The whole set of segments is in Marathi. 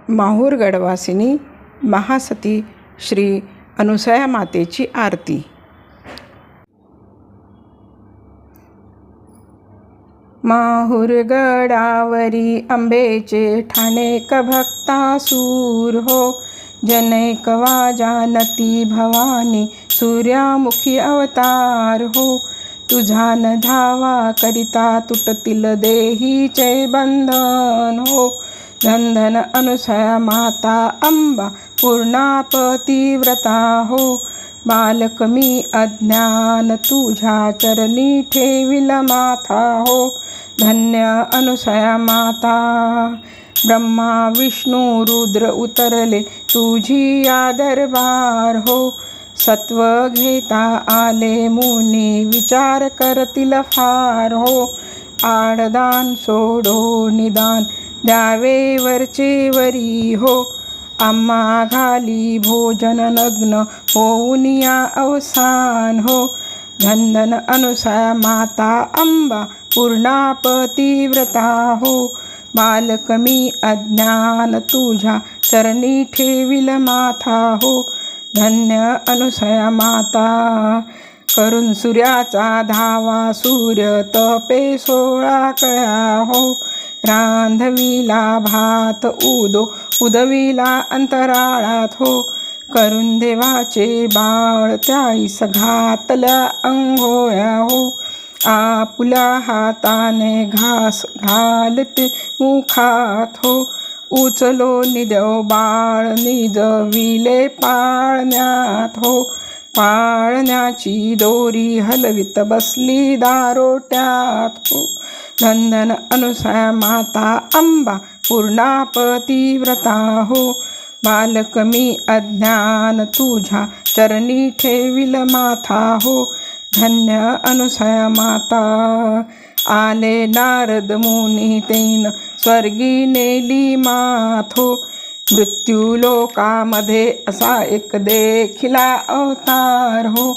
माहूर गडवासिनी महासती श्री अनुसया मातेची आरती। माहूर गडावरी अंबेचे ठाणेक भक्तासूर हो, जनैक वाजानती भवानी सूर्यामुखी अवतार हो। तुझा न धावा करिता तुटतील देहीचे बंधन हो। धन धन अनुसया माता अंबा पूर्णा पतिव्रता हो। बालक मी अज्ञान तुझ्या चरणी ठेविल माथा हो। धन्य अनुसया माता। ब्रह्मा विष्णू रुद्र उतरले तुझी या दरबार हो। सत्व घेता आले मुनी विचार करतील फार हो। आडदान सोडो निदान द्यावे वरचे वरी हो। आम्हा घाली भोजन नग्न होऊन या अवसान हो। धन धन अनुसया माता अंबा पूर्णा पतिव्रता हो। बालक मी अज्ञान तुझ्या चरणी ठेविल माथा हो। धन्य अनुसया माता। करून सूर्याचा धावा सूर्य तपे 16 कळ्या हो। रांधविला भात उदविला अंतराळात हो। करून देवाचे बाळ त्याईस घातल्या अंघोळ्या हो। आपुल्या हाताने घास घालते मुखात हो। उचलो निदेव बाळ निजविले पाळण्यात हो। पाळण्याची दोरी हलवीत बसली दारोट्यात हो। धन धन अनुसया माता अंबा पूर्णा पतिव्रता हो। बालक मी अज्ञान तुझ्या चरणी ठेविल माथा हो। धन्य अनुसया माता। आले नारद मुनी तेन स्वर्गी नेली मात हो। मृत्यूलोकामध्ये असा एक देखिला अवतार हो।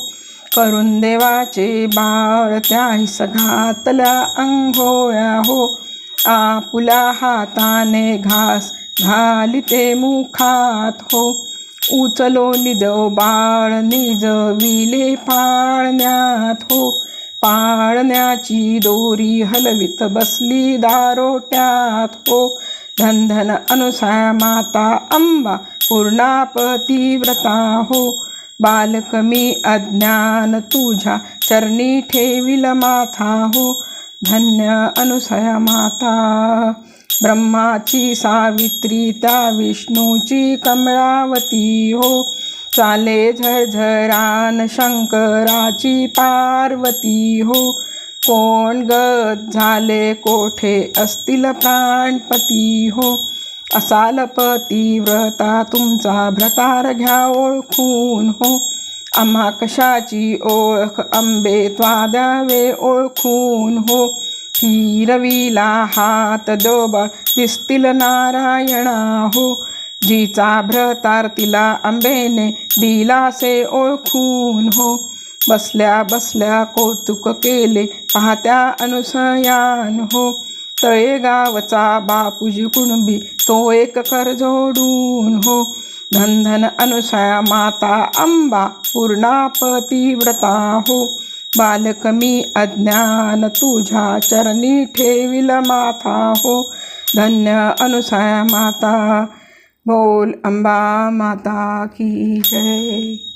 करून देवाचे बाळ त्याईस घातल्या अंघोळ्या हो। आपुल्या हाताने घास घालिते मुखात हो। उचलो निदेव बाळ निजविले पाळण्यात हो। पाळण्याची दोरी हलवीत बसली दारोट्यात हो। धन धन अनुसया माता अंबा पूर्णा पतिव्रता हो। बालक मी अज्ञान तुझ्या चरणी ठेविल माथा हो। धन्य अनुसया माता। ब्रह्माची सावित्री त्या विष्णूची कमळावती हो। चाले झरझरान शंकराची पार्वती हो। कोण गत झाले कोठे असतील प्राणपती हो। असाल पतिव्रता तुमचा भ्रतार घ्या ओळखून हो। आम्हा कशाची ओळख अंबे त्वा द्यावे ओळखून हो। फिरविला हात दोबळ दिसतील नारायणा हो। जिचा भ्रतार तिला अंबेने दिलासे ओळखून हो। बसल्या बसल्या कौतुक केले पाहत्या अनुसयान हो। तळेगावचा बापूजी कुणबी तो एक कर जोडून हो। धन धन अनुसया माता अंबा पूर्णा पतिव्रता हो। बालक मी अज्ञान तुझ्या चरणी ठेविल माथा हो। धन्य अनुसया माता। बोल अंबा माता की जय।